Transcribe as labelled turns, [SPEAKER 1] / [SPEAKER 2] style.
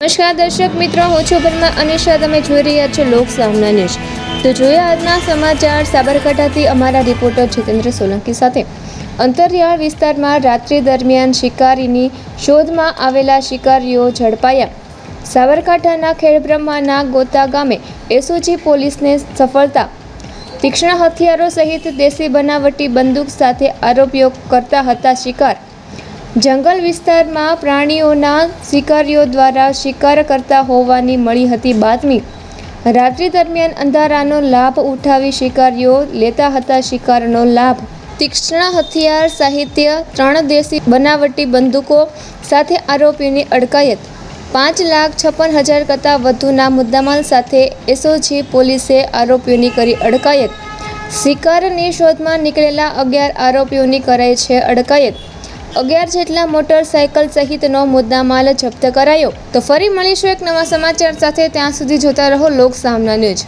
[SPEAKER 1] નમસ્કાર દર્શક મિત્રો, હું છું પરમા અનિશા. તમે જોઈ રહ્યા છો લોક સામના ન્યૂઝ. તો જોઈએ આજના સમાચાર. સાબરકાંઠાથી અમારા રિપોર્ટર જીતેન્દ્ર સોલંકી સાથે. અંતરિયાળ વિસ્તારમાં રાત્રિ દરમિયાન શિકારીની શોધમાં આવેલા શિકારીઓ ઝડપાયા. સાબરકાંઠાના ખેડબ્રહ્માના ગોતા ગામે એસઓજી પોલીસને સફળતા. તીક્ષ્ણ હથિયારો સહિત દેશી બનાવટી બંદૂક સાથે આરોપીઓ કરતા હતા શિકાર. જંગલ વિસ્તારમાં પ્રાણીઓના શિકારીઓ દ્વારા શિકાર કરતા હોવાની મળી હતી બાતમી. રાત્રિ દરમિયાન અંધારાનો લાભ ઉઠાવી શિકારીઓ લેતા હતા શિકારનો લાભ. તીક્ષ્ણ હથિયાર સાહિત્ય 3 દેશી બનાવટી બંદૂકો સાથે આરોપીઓની અટકાયત. 5,56,000 કરતાં વધુના મુદ્દામાલ સાથે એસઓજી પોલીસે આરોપીઓની કરી અટકાયત. શિકારની શોધમાં નીકળેલા 11 આરોપીઓની કરાઈ છે અટકાયત. 11 જેટલા મોટરસાયકલ સહિતનો મુદ્દામાલ જપ્ત કરાયો. તો ફરી મળીશું એક નવા સમાચાર સાથે. ત્યાં સુધી જોતા રહો લોક સામના ન્યૂઝ.